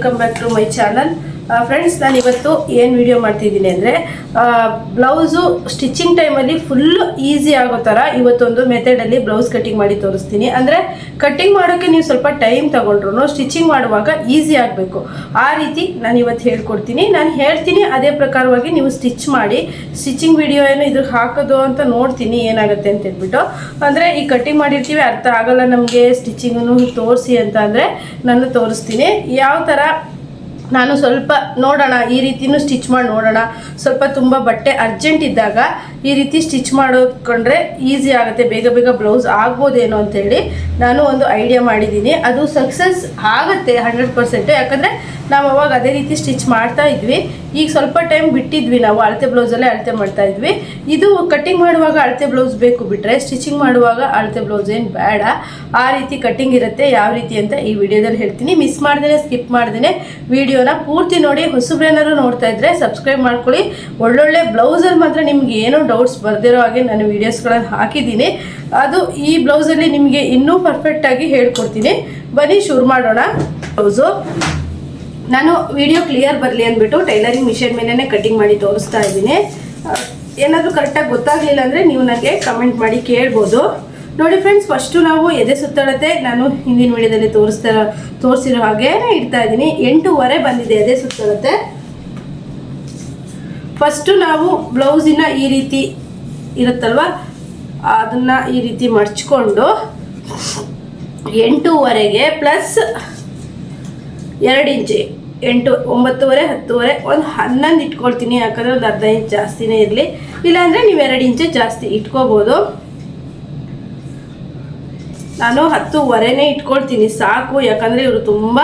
Welcome back to my channel. Friends, ನಾನು ಇವತ್ತು ಏನು ವಿಡಿಯೋ ಮಾಡ್ತಿದ್ದೀನಿ ಅಂದರೆ ಬ್ಲೌಸು ಸ್ಟಿಚಿಂಗ್ ಟೈಮಲ್ಲಿ ಫುಲ್ ಈಸಿ ಆಗೋ ಥರ ಇವತ್ತೊಂದು ಮೆಥಡಲ್ಲಿ ಬ್ಲೌಸ್ ಕಟ್ಟಿಂಗ್ ಮಾಡಿ ತೋರಿಸ್ತೀನಿ. ಅಂದರೆ ಕಟ್ಟಿಂಗ್ ಮಾಡೋಕ್ಕೆ ನೀವು ಸ್ವಲ್ಪ ಟೈಮ್ ತೊಗೊಂಡ್ರು ಸ್ಟಿಚಿಂಗ್ ಮಾಡುವಾಗ ಈಸಿ ಆಗಬೇಕು, ಆ ರೀತಿ ನಾನು ಇವತ್ತು ಹೇಳ್ಕೊಡ್ತೀನಿ. ನಾನು ಹೇಳ್ತೀನಿ ಅದೇ ಪ್ರಕಾರವಾಗಿ ನೀವು ಸ್ಟಿಚ್ ಮಾಡಿ. ಸ್ಟಿಚಿಂಗ್ ವಿಡಿಯೋ ಏನು ಇದ್ರ ಹಾಕೋದು ಅಂತ ನೋಡ್ತೀನಿ ಏನಾಗುತ್ತೆ ಅಂತ ಹೇಳ್ಬಿಟ್ಟು. ಅಂದರೆ ಈ ಕಟ್ಟಿಂಗ್ ಮಾಡಿರ್ತೀವಿ, ಅರ್ಥ ಆಗಲ್ಲ ನಮಗೆ ಸ್ಟಿಚಿಂಗನ್ನು ತೋರಿಸಿ ಅಂತ ಅಂದರೆ ನಾನು ತೋರಿಸ್ತೀನಿ. ಯಾವ ಥರ ನಾನು ಸ್ವಲ್ಪ ನೋಡೋಣ, ಈ ರೀತಿನೂ ಸ್ಟಿಚ್ ಮಾಡಿ ನೋಡೋಣ. ಸ್ವಲ್ಪ ತುಂಬ ಬಟ್ಟೆ ಅರ್ಜೆಂಟ್ ಇದ್ದಾಗ ಈ ರೀತಿ ಸ್ಟಿಚ್ ಮಾಡೋದ್ಕೊಂಡ್ರೆ ಈಸಿ ಆಗುತ್ತೆ, ಬೇಗ ಬೇಗ ಬ್ಲೌಸ್ ಆಗ್ಬೋದೇನೋ ಅಂತೇಳಿ ನಾನು ಒಂದು ಐಡಿಯಾ ಮಾಡಿದ್ದೀನಿ. ಅದು ಸಕ್ಸಸ್ ಆಗುತ್ತೆ 100%. ಯಾಕಂದರೆ ನಾವು ಅವಾಗ ಅದೇ ರೀತಿ ಸ್ಟಿಚ್ ಮಾಡ್ತಾ ಇದ್ವಿ. ಈಗ ಸ್ವಲ್ಪ ಟೈಮ್ ಬಿಟ್ಟಿದ್ವಿ, ನಾವು ಅಳತೆ ಬ್ಲೌಸಲ್ಲೇ ಅಳತೆ ಮಾಡ್ತಾ ಇದ್ವಿ. ಇದು ಕಟ್ಟಿಂಗ್ ಮಾಡುವಾಗ ಅಳತೆ ಬ್ಲೌಸ್ ಬೇಕು, ಬಿಟ್ಟರೆ ಸ್ಟಿಚಿಂಗ್ ಮಾಡುವಾಗ ಅಳತೆ ಬ್ಲೌಸ್ ಏನು ಬೇಡ. ಆ ರೀತಿ ಕಟ್ಟಿಂಗ್ ಇರುತ್ತೆ. ಯಾವ ರೀತಿ ಅಂತ ಈ ವಿಡಿಯೋದಲ್ಲಿ ಹೇಳ್ತೀನಿ. ಮಿಸ್ ಮಾಡ್ದೇನೆ, ಸ್ಕಿಪ್ ಮಾಡ್ದೇನೆ ವಿಡಿಯೋನ ಪೂರ್ತಿ ನೋಡಿ. ಹೊಸಬ್ರೇನಾದ್ರು ನೋಡ್ತಾ ಇದ್ರೆ ಸಬ್ಸ್ಕ್ರೈಬ್ ಮಾಡ್ಕೊಳ್ಳಿ. ಒಳ್ಳೊಳ್ಳೆ ಬ್ಲೌಸಲ್ಲಿ ಮಾತ್ರ ನಿಮ್ಗೆ ಏನೋ ಡೌಟ್ಸ್ ಬರ್ದಿರೋ ಹಾಗೆ ನಾನು ವೀಡಿಯೋಸ್ಗಳನ್ನು ಹಾಕಿದ್ದೀನಿ. ಅದು ಈ ಬ್ಲೌಸಲ್ಲಿ ನಿಮಗೆ ಇನ್ನೂ ಪರ್ಫೆಕ್ಟಾಗಿ ಹೇಳ್ಕೊಡ್ತೀನಿ. ಬನ್ನಿ ಶುರು ಮಾಡೋಣ. ಬ್ಲೌಸು ನಾನು ವಿಡಿಯೋ ಕ್ಲಿಯರ್ ಬರಲಿ ಅಂದ್ಬಿಟ್ಟು ಟೈಲರಿಂಗ್ ಮಿಷನ್ ಮೇಲೇ ಕಟ್ಟಿಂಗ್ ಮಾಡಿ ತೋರಿಸ್ತಾ ಇದ್ದೀನಿ. ಏನಾದರೂ ಕರೆಕ್ಟಾಗಿ ಗೊತ್ತಾಗಲಿಲ್ಲ ಅಂದರೆ ನೀವು ನನಗೆ ಕಮೆಂಟ್ ಮಾಡಿ ಕೇಳ್ಬೋದು. ನೋಡಿ ಫ್ರೆಂಡ್ಸ್, ಫಸ್ಟು ನಾವು ಎದೆ ಸುತ್ತಳತೆ ನಾನು ಹಿಂದಿನ ವಿಡಿಯೋದಲ್ಲಿ ತೋರಿಸಿರೋ ಹಾಗೆ ಇಡ್ತಾ ಇದ್ದೀನಿ. 8.5 ಬಂದಿದೆ ಎದೆ ಸುತ್ತಳತೆ. ಫಸ್ಟು ನಾವು ಬ್ಲೌಸಿನ ಈ ರೀತಿ ಇರುತ್ತಲ್ವ, ಅದನ್ನು ಈ ರೀತಿ ಮಡ್ಚ್ಕೊಂಡು 8.5ಗೆ ಪ್ಲಸ್ 2 ಇಂಚ್ 8, 9.5, 10.5, ಒಂದು 11 ಇಟ್ಕೊಳ್ತೀನಿ. ಯಾಕಂದರೆ ಒಂದು ಅರ್ಧ ಇಂಚ್ ಜಾಸ್ತಿನೇ ಇರಲಿ, ಇಲ್ಲಾಂದರೆ ನೀವು 2 ಇಂಚ್ ಜಾಸ್ತಿ ಇಟ್ಕೋಬೋದು. ನಾನು 10.5ನೇ ಇಟ್ಕೊಳ್ತೀನಿ ಸಾಕು. ಯಾಕಂದರೆ ಇವರು ತುಂಬ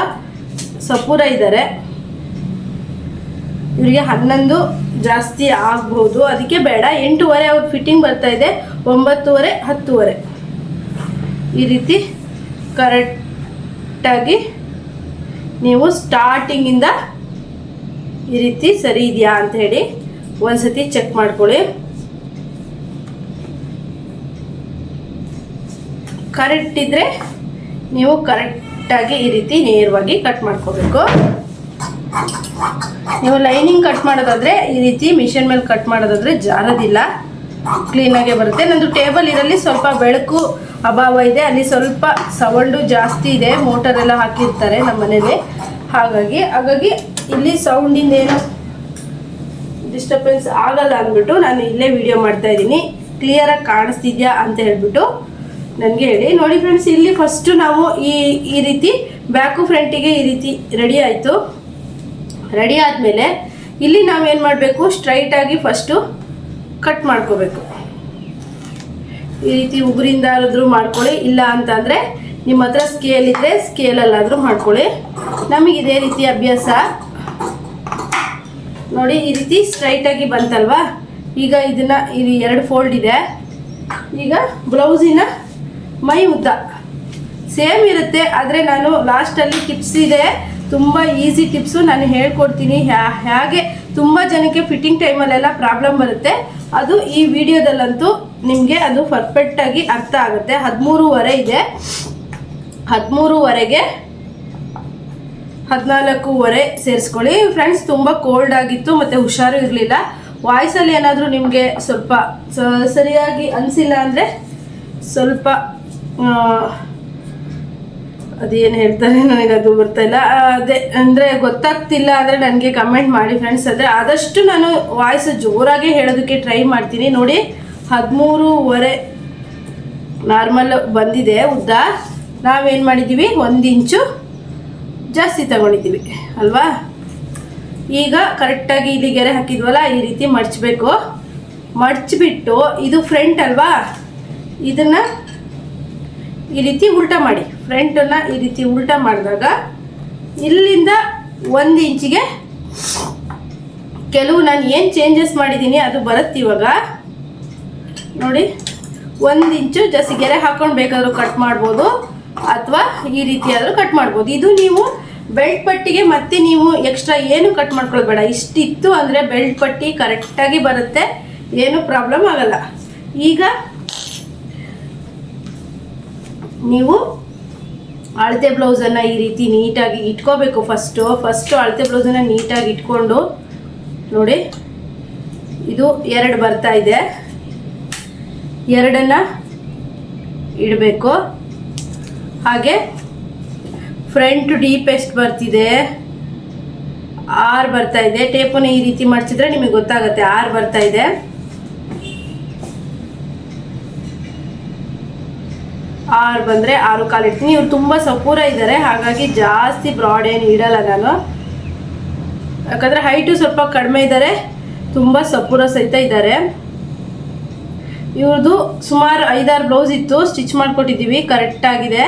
ಸಪೂರ ಇದ್ದಾರೆ, ಇವರಿಗೆ 11 ಜಾಸ್ತಿ ಆಗ್ಬೋದು, ಅದಕ್ಕೆ ಬೇಡ. 8.5 ಅವ್ರ ಫಿಟ್ಟಿಂಗ್ ಬರ್ತಾ ಇದೆ. 9.5, 10.5 ಈ ರೀತಿ ಕರೆಕ್ಟಾಗಿ ನೀವು ಸ್ಟಾರ್ಟಿಂಗಿಂದ ಈ ರೀತಿ ಸರಿ ಇದೆಯಾ ಅಂತ ಹೇಳಿ ಒಂದ್ಸತಿ ಚೆಕ್ ಮಾಡ್ಕೊಳ್ಳಿ. ಕರೆಕ್ಟ್ ಇದ್ದರೆ ನೀವು ಕರೆಕ್ಟಾಗಿ ಈ ರೀತಿ ನೇರವಾಗಿ ಕಟ್ ಮಾಡ್ಕೋಬೇಕು. ನೀವು ಲೈನಿಂಗ್ ಕಟ್ ಮಾಡೋದಾದರೆ ಈ ರೀತಿ ಮಿಷನ್ ಮೇಲೆ ಕಟ್ ಮಾಡೋದಾದರೆ ಜಾರೋದಿಲ್ಲ, ಕ್ಲೀನಾಗೆ ಬರುತ್ತೆ. ನಂದು ಟೇಬಲ್ ಇರಲ್ಲಿ ಸ್ವಲ್ಪ ಬೆಳಕು ಅಭಾವ ಇದೆ, ಅಲ್ಲಿ ಸ್ವಲ್ಪ ಸೌಂಡು ಜಾಸ್ತಿ ಇದೆ. ಮೋಟರೆಲ್ಲ ಹಾಕಿರ್ತಾರೆ ನಮ್ಮ ಮನೇಲಿ, ಹಾಗಾಗಿ ಇಲ್ಲಿ ಸೌಂಡಿಂದ ಏನು ಡಿಸ್ಟರ್ಬೆನ್ಸ್ ಆಗಲ್ಲ ಅಂದ್ಬಿಟ್ಟು ನಾನು ಇಲ್ಲೇ ವಿಡಿಯೋ ಮಾಡ್ತಾ ಇದ್ದೀನಿ. ಕ್ಲಿಯರಾಗಿ ಕಾಣಿಸ್ತಿದ್ಯಾ ಅಂತ ಹೇಳ್ಬಿಟ್ಟು ನನಗೆ ಹೇಳಿ. ನೋಡಿ ಫ್ರೆಂಡ್ಸ್, ಇಲ್ಲಿ ಫಸ್ಟು ನಾವು ಈ ರೀತಿ ಬ್ಯಾಕು ಫ್ರಂಟಿಗೆ ಈ ರೀತಿ ರೆಡಿ ಆಯಿತು. ರೆಡಿ ಆದಮೇಲೆ ಇಲ್ಲಿ ನಾವೇನು ಮಾಡಬೇಕು, ಸ್ಟ್ರೈಟಾಗಿ ಫಸ್ಟು ಕಟ್ ಮಾಡ್ಕೋಬೇಕು. ಈ ರೀತಿ ಉಗುರಿಂದ ಆದ್ರೂ ಮಾಡ್ಕೊಳ್ಳಿ, ಇಲ್ಲ ಅಂತಂದರೆ ನಿಮ್ಮ ಹತ್ರ ಸ್ಕೇಲ್ ಇದ್ದರೆ ಸ್ಕೇಲಲ್ಲಾದರೂ ಮಾಡ್ಕೊಳ್ಳಿ. ನಮಗೆ ಇದೇ ರೀತಿ ಅಭ್ಯಾಸ. ನೋಡಿ ಈ ರೀತಿ ಸ್ಟ್ರೈಟಾಗಿ ಬಂತಲ್ವಾ. ಈಗ ಇದನ್ನು ಇಲ್ಲಿ 2 ಫೋಲ್ಡ್ ಇದೆ. ಈಗ ಬ್ಲೌಸಿನ ಮೈ ಉದ್ದ ಸೇಮ್ ಇರುತ್ತೆ, ಆದರೆ ನಾನು ಲಾಸ್ಟಲ್ಲಿ ಟಿಪ್ಸ್ ಇದೆ, ತುಂಬ ಈಸಿ ಟಿಪ್ಸು ನಾನು ಹೇಳ್ಕೊಡ್ತೀನಿ. ಹೇಗೆ ತುಂಬ ಜನಕ್ಕೆ ಫಿಟ್ಟಿಂಗ್ ಟೈಮಲ್ಲೆಲ್ಲ ಪ್ರಾಬ್ಲಮ್ ಬರುತ್ತೆ, ಅದು ಈ ವಿಡಿಯೋದಲ್ಲಂತೂ ನಿಮಗೆ ಅದು ಪರ್ಫೆಕ್ಟಾಗಿ ಅರ್ಥ ಆಗುತ್ತೆ. 13.5 ಇದೆ. 13.5ಗೆ 14.5 ಸೇರಿಸ್ಕೊಳ್ಳಿ. ಫ್ರೆಂಡ್ಸ್, ತುಂಬ ಕೋಲ್ಡ್ ಆಗಿತ್ತು ಮತ್ತು ಹುಷಾರು ಇರಲಿಲ್ಲ. ವಾಯ್ಸಲ್ಲಿ ಏನಾದರೂ ನಿಮಗೆ ಸ್ವಲ್ಪ ಸರಿಯಾಗಿ ಅನಿಸಿಲ್ಲ ಅಂದರೆ ಸ್ವಲ್ಪ ಅದೇನು ಹೇಳ್ತಾರೆ ನನಗೆ ಅದು ಬರ್ತಾಯಿಲ್ಲ, ಅದೇ ಅಂದರೆ ಗೊತ್ತಾಗ್ತಿಲ್ಲ ಅಂದರೆ ನನಗೆ ಕಮೆಂಟ್ ಮಾಡಿ ಫ್ರೆಂಡ್ಸ್. ಅಂದರೆ ಆದಷ್ಟು ನಾನು ವಾಯ್ಸ್ ಜೋರಾಗಿ ಹೇಳೋದಕ್ಕೆ ಟ್ರೈ ಮಾಡ್ತೀನಿ. ನೋಡಿ 13.5 ನಾರ್ಮಲ್ ಬಂದಿದೆ ಉದ್ದ. ನಾವೇನು ಮಾಡಿದ್ದೀವಿ, 1 ಇಂಚು ಜಾಸ್ತಿ ತಗೊಂಡಿದ್ದೀವಿ ಅಲ್ವಾ. ಈಗ ಕರೆಕ್ಟಾಗಿ ಇಲ್ಲಿ ಗೆರೆ ಹಾಕಿದ್ವಲ್ಲ, ಈ ರೀತಿ ಮಡ್ಚಬೇಕು. ಮಡ್ಚಿಬಿಟ್ಟು ಇದು ಫ್ರಂಟ್ ಅಲ್ವಾ, ಇದನ್ನು ಈ ರೀತಿ ಉಲ್ಟಾ ಮಾಡಿ. ಫ್ರಂಟನ್ನು ಈ ರೀತಿ ಉಲ್ಟಾ ಮಾಡಿದಾಗ ಇಲ್ಲಿಂದ 1 ಇಂಚಿಗೆ ಕೆಲವು ನಾನು ಏನು ಚೇಂಜಸ್ ಮಾಡಿದ್ದೀನಿ ಅದು ಬರುತ್ತೆ ಇವಾಗ. ನೋಡಿ 1 ಇಂಚು ಜಾಸ್ತಿ ಗೆರೆ ಹಾಕೊಂಡು ಬೇಕಾದರೂ ಕಟ್ ಮಾಡ್ಬೋದು, ಅಥವಾ ಈ ರೀತಿ ಆದರೂ ಕಟ್ ಮಾಡ್ಬೋದು. ಇದು ನೀವು ಬೆಲ್ಟ್ ಪಟ್ಟಿಗೆ ಮತ್ತೆ ನೀವು ಎಕ್ಸ್ಟ್ರಾ ಏನು ಕಟ್ ಮಾಡ್ಕೊಳ್ಬೇಡ. ಇಷ್ಟಿತ್ತು ಅಂದರೆ ಬೆಲ್ಟ್ ಪಟ್ಟಿ ಕರೆಕ್ಟಾಗಿ ಬರುತ್ತೆ, ಏನು ಪ್ರಾಬ್ಲಮ್ ಆಗಲ್ಲ. ಈಗ ನೀವು ಅಳತೆ ಬ್ಲೌಸನ್ನು ಈ ರೀತಿ ನೀಟಾಗಿ ಇಟ್ಕೋಬೇಕು. ಫಸ್ಟು ಅಳತೆ ಬ್ಲೌಸನ್ನು ನೀಟಾಗಿ ಇಟ್ಕೊಂಡು ನೋಡಿ, ಇದು 2 ಬರ್ತಾ ಇದೆ, 2 ಇಡಬೇಕು. ಹಾಗೆ ಫ್ರಂಟ್ ಡೀಪ್ ಎಷ್ಟು ಬರ್ತಿದೆ, 6 ಬರ್ತಾ ಇದೆ. ಟೇಪನ್ನು ಈ ರೀತಿ ಮಡ್ಚಿದ್ರೆ ನಿಮಗೆ ಗೊತ್ತಾಗುತ್ತೆ 6 ಬರ್ತಾ ಇದೆ. 6 ಬಂದರೆ 6 ಕಾಲು ಇಡ್ತೀನಿ. ಇವ್ರು ತುಂಬ ಸಪೂರ ಇದ್ದಾರೆ, ಹಾಗಾಗಿ ಜಾಸ್ತಿ ಬ್ರಾಡ್ ಏನು ಇಡಲ್ಲ ನಾನು, ಯಾಕಂದರೆ ಹೈಟು ಸ್ವಲ್ಪ ಕಡಿಮೆ ಇದ್ದಾರೆ, ತುಂಬ ಸಪೂರ ಸಹಿತ ಇದ್ದಾರೆ. ಇವ್ರದ್ದು ಸುಮಾರು 5-6 ಬ್ಲೌಸ್ ಇತ್ತು, ಸ್ಟಿಚ್ ಮಾಡಿಕೊಟ್ಟಿದ್ದೀವಿ, ಕರೆಕ್ಟಾಗಿದೆ.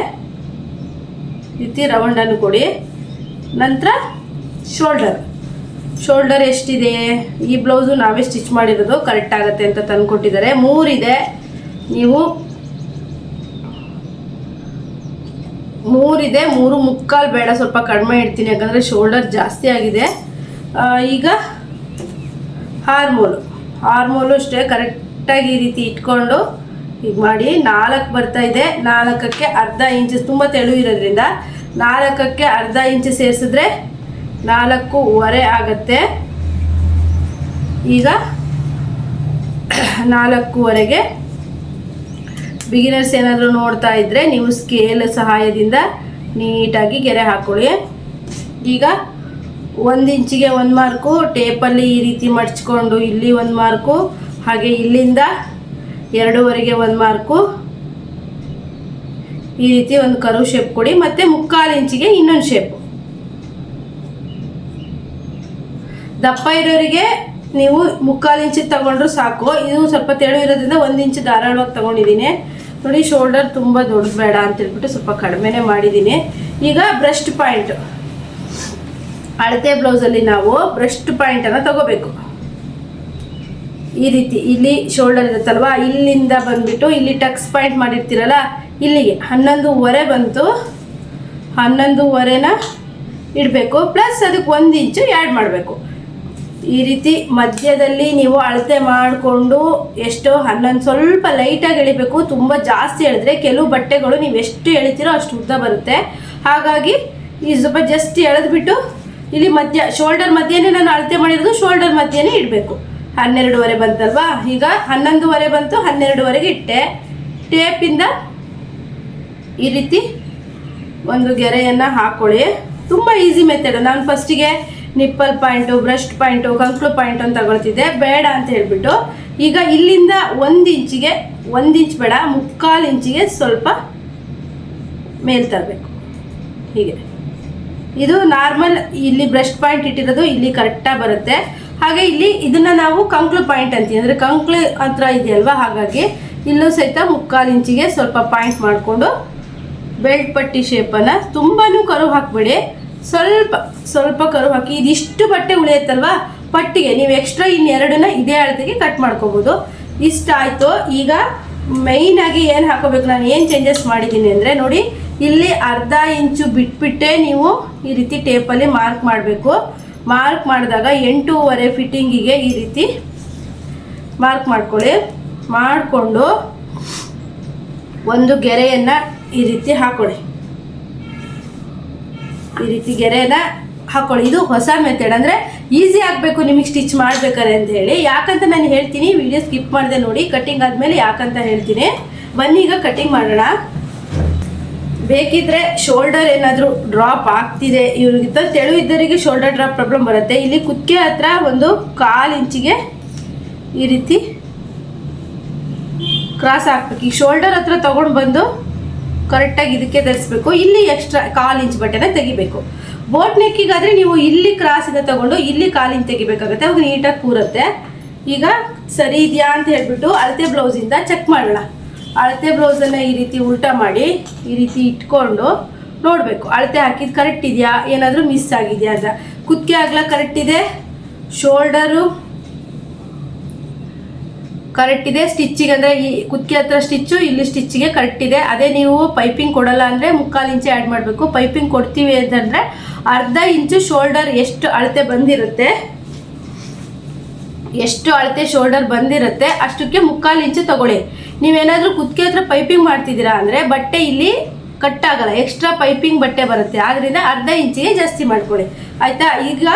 ರೀತಿ ರೌಂಡನ್ನು ಕೊಡಿ. ನಂತರ ಶೋಲ್ಡರ್ ಎಷ್ಟಿದೆ, ಈ ಬ್ಲೌಸು ನಾವೇ ಸ್ಟಿಚ್ ಮಾಡಿರೋದು, ಕರೆಕ್ಟ್ ಆಗುತ್ತೆ ಅಂತ ತಂದುಕೊಟ್ಟಿದ್ದಾರೆ. 3 ಇದೆ, ನೀವು 3 ಇದೆ, 3 ಮುಕ್ಕಾಲು ಬೇಡ, ಸ್ವಲ್ಪ ಕಡಿಮೆ ಇಡ್ತೀನಿ ಯಾಕಂದರೆ ಶೋಲ್ಡರ್ ಜಾಸ್ತಿ ಆಗಿದೆ. ಈಗ ಹಾರ್ಮೋಲು ಅಷ್ಟೇ ಕರೆಕ್ಟಾಗಿ ಈ ರೀತಿ ಇಟ್ಕೊಂಡು ಈಗ ಮಾಡಿ. 4 ಬರ್ತಾ ಇದೆ, 4ಕ್ಕೆ ಅರ್ಧ ಇಂಚು, ತುಂಬ ತೆಳು ಇರೋದ್ರಿಂದ 4ಕ್ಕೆ ಅರ್ಧ ಇಂಚು ಸೇರಿಸಿದ್ರೆ 4.25 ಆಗುತ್ತೆ. ಈಗ 4.25ಗೆ ಬಿಗಿನರ್ಸ್ ಏನಾದರೂ ನೋಡ್ತಾ ಇದ್ದರೆ ನೀವು ಸ್ಕೇಲ್ ಸಹಾಯದಿಂದ ನೀಟಾಗಿ ಗೆರೆ ಹಾಕೊಳ್ಳಿ. ಈಗ 1 ಇಂಚಿಗೆ 1 ಮಾರ್ಕು, ಟೇಪಲ್ಲಿ ಈ ರೀತಿ ಮಡ್ಚ್ಕೊಂಡು ಇಲ್ಲಿ 1 ಮಾರ್ಕು, ಹಾಗೆ ಇಲ್ಲಿಂದ 2.25ಗೆ 1 ಮಾರ್ಕು, ಈ ರೀತಿ ಒಂದು ಕರ್ವ್ ಶೇಪ್ ಕೊಡಿ. ಮತ್ತು 3/4 ಇಂಚಿಗೆ ಇನ್ನೊಂದು ಶೇಪು. ದಪ್ಪ ಇರೋರಿಗೆ ನೀವು 3/4 ಇಂಚಿಗೆ ತಗೊಂಡ್ರು ಸಾಕು. ಇದು ಸ್ವಲ್ಪ ತೆಳು ಇರೋದ್ರಿಂದ 1 ಇಂಚು ಧಾರಾಳವಾಗಿ ತಗೊಂಡಿದ್ದೀನಿ ನೋಡಿ. ಶೋಲ್ಡರ್ ತುಂಬ ದೊಡ್ಡದು ಬೇಡ ಅಂತ ಹೇಳ್ಬಿಟ್ಟು ಸ್ವಲ್ಪ ಕಡಿಮೆನೇ ಮಾಡಿದ್ದೀನಿ. ಈಗ ಬ್ರೆಸ್ಟ್ ಪಾಯಿಂಟ್, ಅಳತೆ ಬ್ಲೌಸಲ್ಲಿ ನಾವು ಬ್ರೆಸ್ಟ್ ಪಾಯಿಂಟನ್ನು ತಗೋಬೇಕು. ಈ ರೀತಿ ಇಲ್ಲಿ ಶೋಲ್ಡರ್ ಇರುತ್ತಲ್ವ, ಇಲ್ಲಿಂದ ಬಂದುಬಿಟ್ಟು ಇಲ್ಲಿ ಟಕ್ಸ್ ಪಾಯಿಂಟ್ ಮಾಡಿರ್ತೀರಲ್ಲ, ಇಲ್ಲಿಗೆ 11.25 ಬಂತು, 11.25ನ ಇಡಬೇಕು. ಪ್ಲಸ್ ಅದಕ್ಕೆ 1 ಇಂಚು ಆ್ಯಡ್ ಮಾಡಬೇಕು. ಈ ರೀತಿ ಮಧ್ಯದಲ್ಲಿ ನೀವು ಅಳತೆ ಮಾಡಿಕೊಂಡು ಎಷ್ಟು 11 ಸ್ವಲ್ಪ ಲೈಟಾಗಿ ಎಳಿಬೇಕು, ತುಂಬ ಜಾಸ್ತಿ ಎಳೆದ್ರೆ ಕೆಲವು ಬಟ್ಟೆಗಳು ನೀವು ಎಷ್ಟು ಎಳಿತೀರೋ ಅಷ್ಟು ಉದ್ದ ಬರುತ್ತೆ. ಹಾಗಾಗಿ ಈ ಸ್ವಲ್ಪ ಜಸ್ಟ್ ಎಳೆದ್ಬಿಟ್ಟು ಇಲ್ಲಿ ಶೋಲ್ಡರ್ ಮಧ್ಯೆನೇ ನಾನು ಅಳತೆ ಮಾಡಿರೋದು, ಶೋಲ್ಡರ್ ಮಧ್ಯೆನೇ ಇಡಬೇಕು. 12.25 ಬಂತಲ್ವಾ, ಈಗ 11.25 ಬಂತು, 12.25ಗೆ ಇಟ್ಟೆ. ಟೇಪಿಂದ ಈ ರೀತಿ ಒಂದು ಗೆರೆಯನ್ನು ಹಾಕೊಳ್ಳಿ. ತುಂಬ ಈಸಿ ಮೆಥಡ್. ನಾನು ಫಸ್ಟಿಗೆ ನಿಪ್ಪಲ್ ಪಾಯಿಂಟು, ಬ್ರೆಸ್ಟ್ ಪಾಯಿಂಟು, ಕಂಕ್ಳು ಪಾಯಿಂಟು ಅಂತ ತಗೊಳ್ತಿದ್ದೆ, ಬೇಡ ಅಂತ ಹೇಳ್ಬಿಟ್ಟು ಈಗ ಇಲ್ಲಿಂದ 1 ಇಂಚಿಗೆ 1 ಇಂಚ್ ಬೇಡ, 3/4 ಇಂಚಿಗೆ ಸ್ವಲ್ಪ ಮೇಲ್ ತರಬೇಕು. ಹೀಗೆ ಇದು ನಾರ್ಮಲ್, ಇಲ್ಲಿ ಬ್ರೆಸ್ಟ್ ಪಾಯಿಂಟ್ ಇಟ್ಟಿರೋದು ಇಲ್ಲಿ ಕರೆಕ್ಟಾಗಿ ಬರುತ್ತೆ. ಹಾಗೆ ಇಲ್ಲಿ ಇದನ್ನು ನಾವು ಕಂಕ್ಳು ಪಾಯಿಂಟ್ ಅಂತೀವಿ, ಅಂದರೆ ಕಂಕ್ಳು ಹತ್ರ ಇದೆಯಲ್ವಾ, ಹಾಗಾಗಿ ಇಲ್ಲೂ ಸಹಿತ 3/4 ಇಂಚಿಗೆ ಸ್ವಲ್ಪ ಪಾಯಿಂಟ್ ಮಾಡಿಕೊಂಡು ಬೆಲ್ಟ್ ಪಟ್ಟಿ ಶೇಪನ್ನು, ತುಂಬಾ ಕರು ಹಾಕಬೇಡಿ, ಸ್ವಲ್ಪ ಕರು ಹಾಕಿ. ಇದಿಷ್ಟು ಬಟ್ಟೆ ಉಳಿಯುತ್ತಲ್ವಾ ಪಟ್ಟಿಗೆ, ನೀವು ಎಕ್ಸ್ಟ್ರಾ ಇನ್ನೆರಡನ್ನ ಇದೇ ಅಳತೆಗೆ ಕಟ್ ಮಾಡ್ಕೋಬೋದು. ಇಷ್ಟ ಆಯಿತು. ಈಗ ಮೈನಾಗಿ ಏನು ಹಾಕೋಬೇಕು, ನಾನು ಏನು ಚೇಂಜಸ್ ಮಾಡಿದ್ದೀನಿ ಅಂದರೆ ನೋಡಿ, ಇಲ್ಲಿ ಅರ್ಧ ಇಂಚು ಬಿಟ್ಬಿಟ್ಟೆ ನೀವು ಈ ರೀತಿ ಟೇಪಲ್ಲಿ ಮಾರ್ಕ್ ಮಾಡಬೇಕು. ಮಾರ್ಕ್ ಮಾಡಿದಾಗ 8.25 ಫಿಟ್ಟಿಂಗಿಗೆ ಈ ರೀತಿ ಮಾರ್ಕ್ ಮಾಡ್ಕೊಳ್ಳಿ. ಮಾಡಿಕೊಂಡು ಒಂದು ಗೆರೆಯನ್ನು ಈ ರೀತಿ ಹಾಕೊಳ್ಳಿ. ಈ ರೀತಿ ಗೆರೆನ ಹಾಕೊಳ್ಳಿ. ಇದು ಹೊಸ ಮೆಥಡ್, ಅಂದರೆ ಈಸಿ ಆಗಬೇಕು ನಿಮಗೆ ಸ್ಟಿಚ್ ಮಾಡಬೇಕಾದ್ರೆ ಅಂತ ಹೇಳಿ. ಯಾಕಂತ ನಾನು ಹೇಳ್ತೀನಿ, ವಿಡಿಯೋ ಸ್ಕಿಪ್ ಮಾಡಿದೆ ನೋಡಿ, ಕಟ್ಟಿಂಗ್ ಆದಮೇಲೆ ಯಾಕಂತ ಹೇಳ್ತೀನಿ. ಬನ್ನಿ ಈಗ ಕಟ್ಟಿಂಗ್ ಮಾಡೋಣ. ಬೇಕಿದ್ರೆ ಶೋಲ್ಡರ್ ಏನಾದರೂ ಡ್ರಾಪ್ ಆಗ್ತಿದೆ, ಇವ್ರಿಗಿಂತ ತೆಳು ಇದ್ದವರಿಗೆ ಶೋಲ್ಡರ್ ಡ್ರಾಪ್ ಪ್ರಾಬ್ಲಮ್ ಬರುತ್ತೆ. ಇಲ್ಲಿ ಕುತ್ತಿಗೆ ಹತ್ರ 1/4 ಇಂಚಿಗೆ ಈ ರೀತಿ ಕ್ರಾಸ್ ಹಾಕ್ಬೇಕು. ಈ ಶೋಲ್ಡರ್ ಹತ್ರ ತೊಗೊಂಡು ಬಂದು ಕರೆಕ್ಟಾಗಿ ಇದಕ್ಕೆ ಧರಿಸ್ಬೇಕು. ಇಲ್ಲಿ ಎಕ್ಸ್ಟ್ರಾ 1/4 ಇಂಚ್ ಬಟ್ಟೆನ ತೆಗಿಬೇಕು. ಬೋಟ್ ನೆಕ್ಕಿಗಾದರೆ ನೀವು ಇಲ್ಲಿ ಕ್ರಾಸಿಂದ ತೊಗೊಂಡು ಇಲ್ಲಿ 1/4 ಇಂಚ್ ತೆಗಿಬೇಕಾಗುತ್ತೆ, ಅವಾಗ ನೀಟಾಗಿ ಕೂರುತ್ತೆ. ಈಗ ಸರಿ ಇದೆಯಾ ಅಂತ ಹೇಳ್ಬಿಟ್ಟು ಅಳತೆ ಬ್ಲೌಸಿಂದ ಚೆಕ್ ಮಾಡೋಣ. ಅಳತೆ ಬ್ಲೌಸನ್ನು ಈ ರೀತಿ ಉಲ್ಟಾ ಮಾಡಿ ಈ ರೀತಿ ಇಟ್ಕೊಂಡು ನೋಡಬೇಕು, ಅಳತೆ ಹಾಕಿದ್ದು ಕರೆಕ್ಟ್ ಇದೆಯಾ, ಏನಾದರೂ ಮಿಸ್ ಆಗಿದೆಯಾ ಅಂತ. ಕುತ್ತಿಗೆ ಅಗಲ ಕರೆಕ್ಟ್ ಇದೆ, ಶೋಲ್ಡರು ಕರೆಕ್ಟ್ ಇದೆ, ಸ್ಟಿಚ್ಚಿಗೆ ಅಂದರೆ ಈ ಕುತ್ತಿಗೆ ಹತ್ರ ಸ್ಟಿಚ್ಚು, ಇಲ್ಲಿ ಸ್ಟಿಚ್ಚಿಗೆ ಕರೆಕ್ಟ್ ಇದೆ. ಅದೇ ನೀವು ಪೈಪಿಂಗ್ ಕೊಡಲ್ಲ ಅಂದರೆ 3/4 ಇಂಚ್ ಆ್ಯಡ್ ಮಾಡಬೇಕು. ಪೈಪಿಂಗ್ ಕೊಡ್ತೀವಿ ಅಂತಂದರೆ ಅರ್ಧ ಇಂಚು ಶೋಲ್ಡರ್ ಎಷ್ಟು ಅಳತೆ ಬಂದಿರುತ್ತೆ, ಎಷ್ಟು ಅಳತೆ ಶೋಲ್ಡರ್ ಬಂದಿರುತ್ತೆ ಅಷ್ಟಕ್ಕೆ 3/4 ಇಂಚು ತಗೊಳ್ಳಿ. ನೀವೇನಾದರೂ ಕುತ್ತಿಗೆ ಹತ್ರ ಪೈಪಿಂಗ್ ಮಾಡ್ತಿದ್ದೀರಾ ಅಂದರೆ ಬಟ್ಟೆ ಇಲ್ಲಿ ಕಟ್ ಆಗಲ್ಲ, ಎಕ್ಸ್ಟ್ರಾ ಪೈಪಿಂಗ್ ಬಟ್ಟೆ ಬರುತ್ತೆ. ಆದ್ದರಿಂದ ಅರ್ಧ ಇಂಚಿಗೆ ಜಾಸ್ತಿ ಮಾಡ್ಕೊಳ್ಳಿ ಆಯಿತಾ. ಈಗ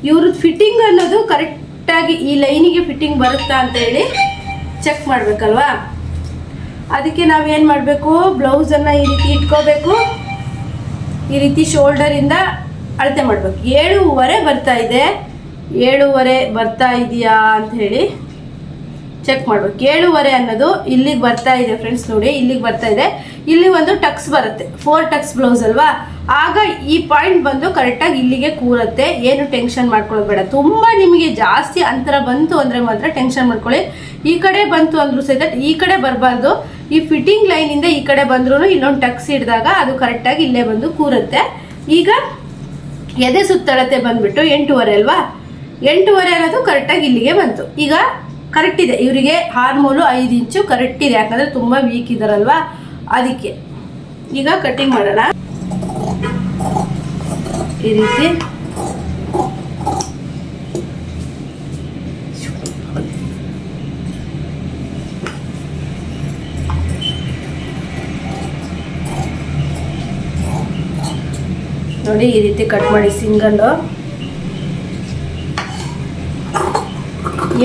ಇವ್ರದ್ದು ಫಿಟ್ಟಿಂಗ್ ಅನ್ನೋದು ಕರೆಕ್ಟಾಗಿ ಈ ಲೈನಿಗೆ ಫಿಟ್ಟಿಂಗ್ ಬರುತ್ತಾ ಅಂತ ಹೇಳಿ ಚೆಕ್ ಮಾಡಬೇಕಲ್ವಾ. ಅದಕ್ಕೆ ನಾವೇನು ಮಾಡಬೇಕು, ಬ್ಲೌಸನ್ನು ಈ ರೀತಿ ಇಟ್ಕೋಬೇಕು, ಈ ರೀತಿ ಶೋಲ್ಡರಿಂದ ಅಳತೆ ಮಾಡಬೇಕು. 7.5 ಬರ್ತಾ ಇದೆ, 7.5 ಬರ್ತಾ ಇದೆಯಾ ಅಂತ ಹೇಳಿ ಚೆಕ್ ಮಾಡಬೇಕು. 7.5 ಅನ್ನೋದು ಇಲ್ಲಿಗೆ ಬರ್ತಾ ಇದೆ ಫ್ರೆಂಡ್ಸ್, ನೋಡಿ ಇಲ್ಲಿಗೆ ಬರ್ತಾ ಇದೆ. ಇಲ್ಲಿ ಒಂದು ಟಕ್ಸ್ ಬರುತ್ತೆ, 4 ಟಕ್ಸ್ ಬ್ಲೌಸ್ ಅಲ್ವಾ, ಆಗ ಈ ಪಾಯಿಂಟ್ ಬಂದು ಕರೆಕ್ಟಾಗಿ ಇಲ್ಲಿಗೆ ಕೂರುತ್ತೆ. ಏನು ಟೆನ್ಷನ್ ಮಾಡ್ಕೊಳ್ಳೋದು ಬೇಡ. ತುಂಬ ನಿಮಗೆ ಜಾಸ್ತಿ ಅಂತರ ಬಂತು ಅಂದರೆ ಮಾತ್ರ ಟೆನ್ಷನ್ ಮಾಡ್ಕೊಳ್ಳಿ. ಈ ಕಡೆ ಬಂತು ಅಂದರೂ ಸಹಿತ ಈ ಕಡೆ ಬರಬಾರ್ದು. ಈ ಫಿಟ್ಟಿಂಗ್ ಲೈನಿಂದ ಈ ಕಡೆ ಬಂದ್ರೂ ಇಲ್ಲೊಂದು ಟಕ್ಸ್ ಹಿಡಿದಾಗ ಅದು ಕರೆಕ್ಟಾಗಿ ಇಲ್ಲೇ ಬಂದು ಕೂರುತ್ತೆ. ಈಗ ಎದೆ ಸುತ್ತಳತೆ ಬಂದುಬಿಟ್ಟು 8.5 ಅಲ್ವಾ, 8.5 ಅನ್ನೋದು ಕರೆಕ್ಟಾಗಿ ಇಲ್ಲಿಗೆ ಬಂತು. ಈಗ ಕರೆಕ್ಟ್ ಇದೆ, ಇವರಿಗೆ ಹಾರ್ಮೋಲು 5 ಇಂಚು ಕರೆಕ್ಟ್ ಇದೆ, ಯಾಕಂದರೆ ತುಂಬ ವೀಕ್ ಇದ್ದಾರಲ್ವಾ ಅದಕ್ಕೆ. ಈಗ ಕಟ್ಟಿಂಗ್ ಮಾಡೋಣ. ಈ ರೀತಿ ನೋಡಿ, ಈ ರೀತಿ ಕಟ್ ಮಾಡಿ ಸಿಂಗಲ್.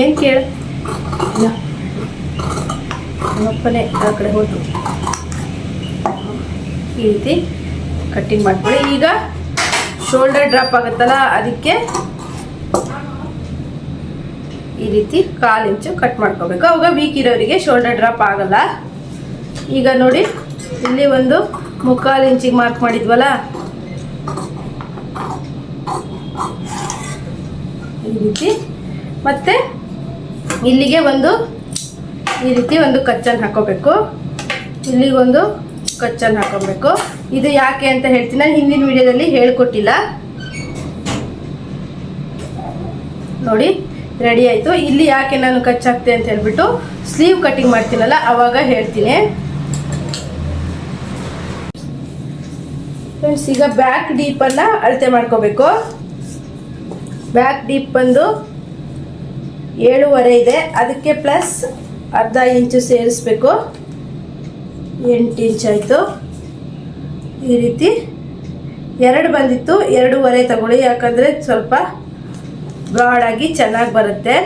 ಏನು ಕೇಳ ಅಪ್ಪನೇ ಆ ಕಡೆ ಹೋದ್ರು. ಈ ರೀತಿ ಕಟ್ಟಿಂಗ್ ಮಾಡ್ಕೊಳ್ಳಿ. ಈಗ ಶೋಲ್ಡರ್ ಡ್ರಾಪ್ ಆಗುತ್ತಲ್ಲ, ಅದಕ್ಕೆ ಈ ರೀತಿ 1/4 ಇಂಚು ಕಟ್ ಮಾಡ್ಕೋಬೇಕು. ಅವಾಗ ವೀಕ್ ಇರೋರಿಗೆ ಶೋಲ್ಡರ್ ಡ್ರಾಪ್ ಆಗಲ್ಲ. ಈಗ ನೋಡಿ, ಇಲ್ಲಿ ಒಂದು 3/4 ಇಂಚಿಗೆ ಮಾರ್ಕ್ ಮಾಡಿದ್ವಲ್ಲ, ಈ ರೀತಿ. ಮತ್ತು ಇಲ್ಲಿಗೆ ಒಂದು ಈ ರೀತಿ ಒಂದು ಕಚ್ಚನ್ನು ಹಾಕೋಬೇಕು, ಇಲ್ಲಿಗೊಂದು ಕಚ್ಚನ್ನು ಹಾಕೋಬೇಕು. ಇದು ಯಾಕೆ ಅಂತ ಹೇಳ್ತೀನಿ, ನಾನು ಹಿಂದಿನ ವಿಡಿಯೋದಲ್ಲಿ ಹೇಳ್ಕೊಟ್ಟಿಲ್ಲ. ನೋಡಿ ರೆಡಿ ಆಯಿತು. ಇಲ್ಲಿ ಯಾಕೆ ನಾನು ಕಚ್ಚಾಕ್ತೆ ಅಂತ ಹೇಳ್ಬಿಟ್ಟು ಸ್ಲೀವ್ ಕಟ್ಟಿಂಗ್ ಮಾಡ್ತೀನಲ್ಲ ಆವಾಗ ಹೇಳ್ತೀನಿ ಫ್ರೆಂಡ್ಸ್. ಈಗ ಬ್ಯಾಕ್ ಡೀಪನ್ನು ಅಳತೆ ಮಾಡ್ಕೋಬೇಕು. ಬ್ಯಾಕ್ ಡೀಪ್ ಬಂದು 7.5 ಇದೆ, ಅದಕ್ಕೆ ಪ್ಲಸ್ ಅರ್ಧ ಇಂಚು ಸೇರಿಸ್ಬೇಕು, 8 ಇಂಚ್ ಆಯಿತು. ಈ ರೀತಿ 2 ಬಂದಿತ್ತು, 2.5 ತಗೊಳ್ಳಿ, ಯಾಕಂದರೆ ಸ್ವಲ್ಪ ಬ್ರಾಡಾಗಿ ಚೆನ್ನಾಗಿ ಬರುತ್ತೆ.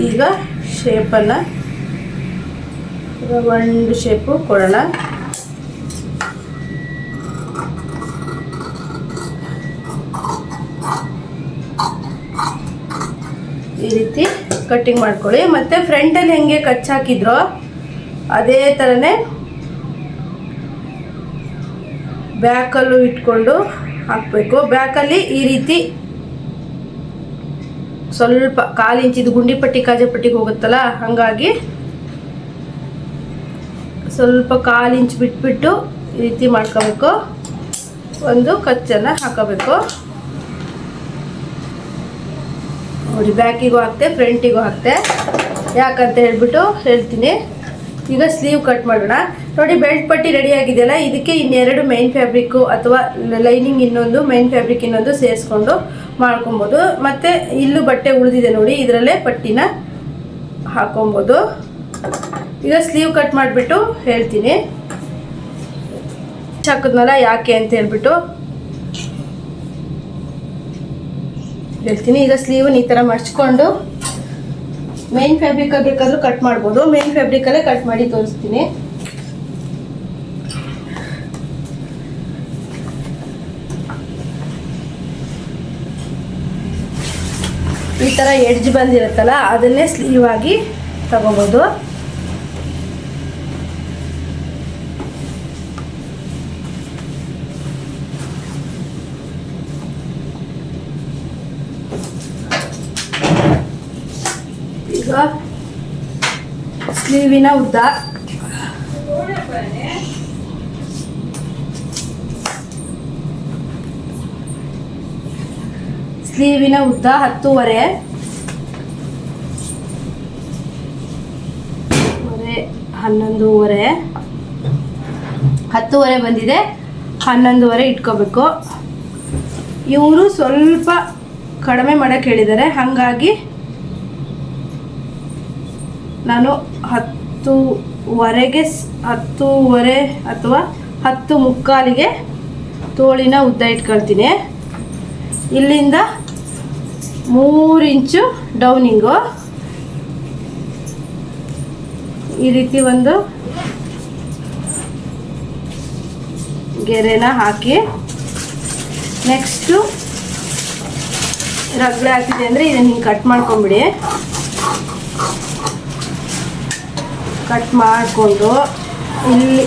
ಈಗ ಶೇಪನ್ನು ರೌಂಡ್ ಶೇಪು ಕೊಡೋಣ. ಈ ರೀತಿ ಕಟ್ಟಿಂಗ್ ಮಾಡ್ಕೊಳ್ಳಿ. ಮತ್ತು ಫ್ರಂಟಲ್ಲಿ ಹೆಂಗೆ ಕಚ್ ಹಾಕಿದ್ರೋ ಅದೇ ಥರನೇ ಬ್ಯಾಕಲ್ಲೂ ಇಟ್ಕೊಂಡು ಹಾಕಬೇಕು. ಬ್ಯಾಕಲ್ಲಿ ಈ ರೀತಿ ಸ್ವಲ್ಪ 1/4 ಇಂಚಿದು ಗುಂಡಿ ಪಟ್ಟಿ ಕಾಜೆ ಪಟ್ಟಿಗೆ ಹೋಗುತ್ತಲ್ಲ, ಹಾಗಾಗಿ ಸ್ವಲ್ಪ 1/4 ಇಂಚ್ ಬಿಟ್ಬಿಟ್ಟು ಈ ರೀತಿ ಮಾಡ್ಕೋಬೇಕು. ಒಂದು ಕಚ್ಚನ್ನು ಹಾಕೋಬೇಕು. ನೋಡಿ, ಬ್ಯಾಕಿಗೂ ಹಾಕ್ತೆ, ಫ್ರಂಟಿಗೂ ಹಾಕ್ತೆ. ಯಾಕಂತ ಹೇಳ್ಬಿಟ್ಟು ಹೇಳ್ತೀನಿ. ಈಗ ಸ್ಲೀವ್ ಕಟ್ ಮಾಡೋಣ. ನೋಡಿ, ಬೆಲ್ಟ್ ಪಟ್ಟಿ ರೆಡಿ ಆಗಿದೆಯಲ್ಲ, ಇದಕ್ಕೆ ಇನ್ನೆರಡು ಮೈನ್ ಫ್ಯಾಬ್ರಿಕ್ಕು ಅಥವಾ ಲೈನಿಂಗ್ ಇನ್ನೊಂದು ಮೈನ್ ಫ್ಯಾಬ್ರಿಕ್ ಇನ್ನೊಂದು ಸೇರಿಸ್ಕೊಂಡು ಮಾಡ್ಕೊಬೋದು. ಮತ್ತು ಇಲ್ಲೂ ಬಟ್ಟೆ ಉಳಿದಿದೆ ನೋಡಿ, ಇದರಲ್ಲೇ ಪಟ್ಟಿನ ಹಾಕೊಬೋದು. ಈಗ ಸ್ಲೀವ್ ಕಟ್ ಮಾಡಿಬಿಟ್ಟು ಹೇಳ್ತೀನಿ, ಹಾಕಿದ್ನಲ್ಲ ಯಾಕೆ ಅಂತ ಹೇಳ್ಬಿಟ್ಟು ಹೇಳ್ತೀನಿ. ಈಗ ಸ್ಲೀವನ್ನ ಈ ಥರ ಮಡ್ಚ್ಕೊಂಡು ಮೇನ್ ಫ್ಯಾಬ್ರಿಕ್ ಬೇಕಾದ್ರೂ ಕಟ್ ಮಾಡ್ಬೋದು. ಮೇನ್ ಫ್ಯಾಬ್ರಿಕಲ್ಲೇ ಕಟ್ ಮಾಡಿ ತೋರಿಸ್ತೀನಿ. ಈ ಥರ ಎಡ್ಜ್ ಬಂದಿರುತ್ತಲ್ಲ, ಅದನ್ನೇ ಸ್ಲೀವ್ ಆಗಿ ತಗೋಬೋದು. ಈಗ ಸ್ಲೀವಿನ ಉದ್ದ ಸ್ಲೀವಿನ ಉದ್ದ 10.5 11.5 10.5 ಬಂದಿದೆ. 11.5 ಇಟ್ಕೋಬೇಕು. ಇವರು ಸ್ವಲ್ಪ ಕಡಿಮೆ ಮಾಡೋಕ್ಕೆ ಹೇಳಿದ್ದಾರೆ, ಹಾಗಾಗಿ ನಾನು 10:15 10:15 ಅಥವಾ 10:45 ತೋಳಿನ ಉದ್ದ ಇಟ್ಕೊಳ್ತೀನಿ. ಇಲ್ಲಿಂದ 3 ಇಂಚು ಡೌನಿಂಗು ಈ ರೀತಿ ಒಂದು ಗೆರೆನ ಹಾಕಿ, ನೆಕ್ಸ್ಟು ರಗಳೆ ಹಾಕಿದೆ ಅಂದರೆ ಇದನ್ನು ಹಿಂಗೆ ಕಟ್ ಮಾಡ್ಕೊಂಬಿಡಿ. ಕಟ್ ಮಾಡಿಕೊಂಡು ಇಲ್ಲಿ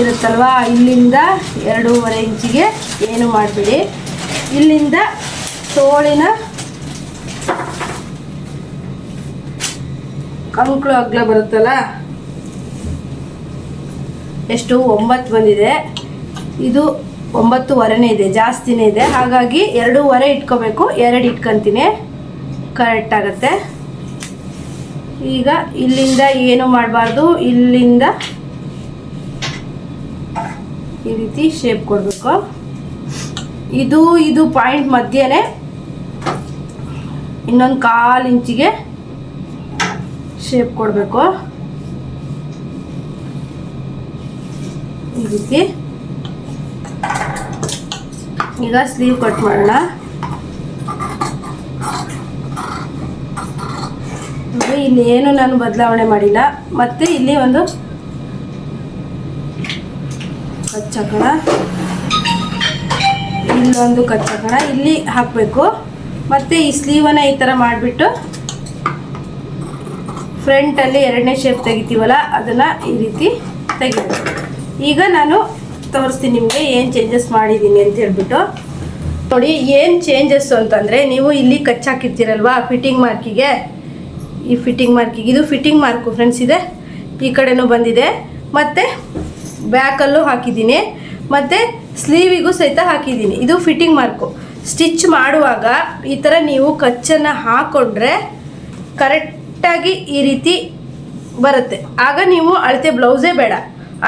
ಇರುತ್ತಲ್ವ, ಇಲ್ಲಿಂದ 2.5 ಇಂಚಿಗೆ ಏನು ಮಾಡಿಬಿಡಿ. ಇಲ್ಲಿಂದ ತೋಳಿನ ಕಂಕ್ಳು ಅಗಲ ಬರುತ್ತಲ್ಲ, ಎಷ್ಟು 9 ಬಂದಿದೆ. ಇದು 9.25 ಇದೆ, ಜಾಸ್ತಿನೇ ಇದೆ. ಹಾಗಾಗಿ 2.5 ಇಟ್ಕೋಬೇಕು, 2 ಇಟ್ಕೊತೀನಿ, ಕರೆಕ್ಟ್ ಆಗುತ್ತೆ. ಈಗ ಇಲ್ಲಿಂದ ಏನು ಮಾಡಬಾರ್ದು, ಇಲ್ಲಿಂದ ಈ ರೀತಿ ಶೇಪ್ ಕೊಡಬೇಕು. ಇದು ಪಾಯಿಂಟ್ ಮಧ್ಯೆನೇ ಇನ್ನೊಂದು 1/4 ಇಂಚಿಗೆ ಶೇಪ್ ಕೊಡಬೇಕು. ಈ ರೀತಿ. ಈಗ ಸ್ಲೀವ್ ಕಟ್ ಮಾಡೋಣ. ನೋಡಿ, ಇಲ್ಲಿ ಏನು ನಾನು ಬದಲಾವಣೆ ಮಾಡಿಲ್ಲ. ಮತ್ತೆ ಇಲ್ಲಿ ಒಂದು ಕಚ್ಚಕಣ, ಇಲ್ಲೊಂದು ಕಚ್ಚಕಣ ಇಲ್ಲಿ ಹಾಕಬೇಕು. ಮತ್ತು ಈ ಸ್ಲೀವನ್ನು ಈ ಥರ ಮಾಡಿಬಿಟ್ಟು ಫ್ರಂಟಲ್ಲಿ 2ನೇ ಶೇಪ್ ತೆಗಿತೀವಲ್ಲ, ಅದನ್ನು ಈ ರೀತಿ ತೆಗಿಬೇಕು. ಈಗ ನಾನು ತೋರಿಸ್ತೀನಿ ನಿಮಗೆ ಏನು ಚೇಂಜಸ್ ಮಾಡಿದ್ದೀನಿ ಅಂತ ಹೇಳ್ಬಿಟ್ಟು. ನೋಡಿ ಏನು ಚೇಂಜಸ್ಸು ಅಂತಂದರೆ, ನೀವು ಇಲ್ಲಿ ಕಚ್ಚಾಕಿರ್ತೀರಲ್ವಾ ಫಿಟ್ಟಿಂಗ್ ಮಾರ್ಕಿಗೆ, ಈ ಫಿಟ್ಟಿಂಗ್ ಮಾರ್ಕಿಗೆ, ಇದು ಫಿಟ್ಟಿಂಗ್ ಮಾರ್ಕು ಫ್ರೆಂಡ್ಸ್ ಇದೆ, ಈ ಕಡೆನೂ ಬಂದಿದೆ. ಮತ್ತು ಬ್ಯಾಕಲ್ಲೂ ಹಾಕಿದ್ದೀನಿ, ಮತ್ತು ಸ್ಲೀವಿಗೂ ಸಹಿತ ಹಾಕಿದ್ದೀನಿ. ಇದು ಫಿಟ್ಟಿಂಗ್ ಮಾರ್ಕು. ಸ್ಟಿಚ್ ಮಾಡುವಾಗ ಈ ಥರ ನೀವು ಕಚ್ಚನ್ನು ಹಾಕ್ಕೊಂಡ್ರೆ ಕರೆಕ್ಟಾಗಿ ಈ ರೀತಿ ಬರುತ್ತೆ. ಆಗ ನೀವು ಅಳತೆ ಬ್ಲೌಸೇ ಬೇಡ,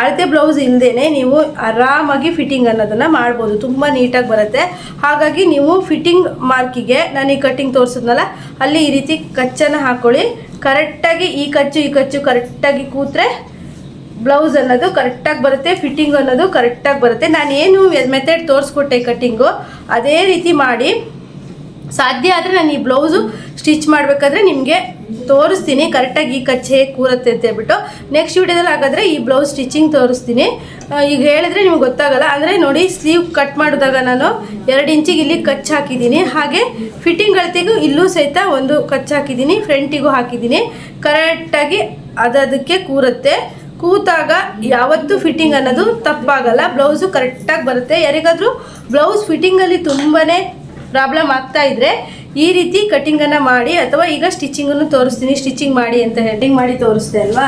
ಅಳತೆ ಬ್ಲೌಸ್ ಇಲ್ಲದೇ ನೀವು ಆರಾಮಾಗಿ ಫಿಟ್ಟಿಂಗ್ ಅನ್ನೋದನ್ನು ಮಾಡ್ಬೋದು, ತುಂಬ ನೀಟಾಗಿ ಬರುತ್ತೆ. ಹಾಗಾಗಿ ನೀವು ಫಿಟ್ಟಿಂಗ್ ಮಾರ್ಕಿಗೆ ನಾನು ಈ ಕಟ್ಟಿಂಗ್ ತೋರಿಸಿದ್ನಲ್ಲ, ಅಲ್ಲಿ ಈ ರೀತಿ ಕಚ್ಚನ್ನು ಹಾಕ್ಕೊಳ್ಳಿ. ಕರೆಕ್ಟಾಗಿ ಈ ಕಚ್ಚು ಕರೆಕ್ಟಾಗಿ ಕೂತ್ರೆ ಬ್ಲೌಸ್ ಅನ್ನೋದು ಕರೆಕ್ಟಾಗಿ ಬರುತ್ತೆ, ಫಿಟ್ಟಿಂಗ್ ಅನ್ನೋದು ಕರೆಕ್ಟಾಗಿ ಬರುತ್ತೆ. ನಾನು ಏನು ಮೆಥಡ್ ತೋರಿಸ್ಕೊಟ್ಟೆ ಕಟ್ಟಿಂಗು, ಅದೇ ರೀತಿ ಮಾಡಿ. ಸಾಧ್ಯ ಆದರೆ ನಾನು ಈ ಬ್ಲೌಸು ಸ್ಟಿಚ್ ಮಾಡಬೇಕಾದ್ರೆ ನಿಮಗೆ ತೋರಿಸ್ತೀನಿ ಕರೆಕ್ಟಾಗಿ ಈ ಕಚ್ಚು ಹೇಗೆ ಕೂರುತ್ತೆ ಅಂತ ಹೇಳ್ಬಿಟ್ಟು. ನೆಕ್ಸ್ಟ್ ವಿಡಿಯೋದಲ್ಲಿ ಹಾಗಾದರೆ ಈ ಬ್ಲೌಸ್ ಸ್ಟಿಚಿಂಗ್ ತೋರಿಸ್ತೀನಿ. ಈಗ ಹೇಳಿದ್ರೆ ನಿಮ್ಗೆ ಗೊತ್ತಾಗಲ್ಲ. ಅಂದರೆ ನೋಡಿ, ಸ್ಲೀವ್ ಕಟ್ ಮಾಡಿದಾಗ ನಾನು 2 ಇಂಚಿಗೆ ಇಲ್ಲಿ ಕಚ್ಚು ಹಾಕಿದ್ದೀನಿ. ಹಾಗೆ ಫಿಟ್ಟಿಂಗ್ ಅಳತೆಗೂ ಇಲ್ಲೂ ಸಹಿತ ಒಂದು ಕಚ್ಚು ಹಾಕಿದ್ದೀನಿ, ಫ್ರಂಟಿಗೂ ಹಾಕಿದ್ದೀನಿ. ಕರೆಕ್ಟಾಗಿ ಅದಕ್ಕೆ ಕೂರುತ್ತೆ. ಕೂತಾಗ ಯಾವತ್ತೂ ಫಿಟ್ಟಿಂಗ್ ಅನ್ನೋದು ತಪ್ಪಾಗಲ್ಲ, ಬ್ಲೌಸು ಕರೆಕ್ಟಾಗಿ ಬರುತ್ತೆ. ಯಾರಿಗಾದರೂ ಬ್ಲೌಸ್ ಫಿಟ್ಟಿಂಗಲ್ಲಿ ತುಂಬಾ ಪ್ರಾಬ್ಲಮ್ ಆಗ್ತಾ ಇದ್ದರೆ ಈ ರೀತಿ ಕಟ್ಟಿಂಗನ್ನು ಮಾಡಿ, ಅಥವಾ ಈಗ ಸ್ಟಿಚಿಂಗನ್ನು ತೋರಿಸ್ತೀನಿ, ಸ್ಟಿಚಿಂಗ್ ಮಾಡಿ ಅಂತ ಹೆಡ್ಡಿಂಗ್ ಮಾಡಿ ತೋರಿಸ್ದೆ ಅಲ್ವಾ.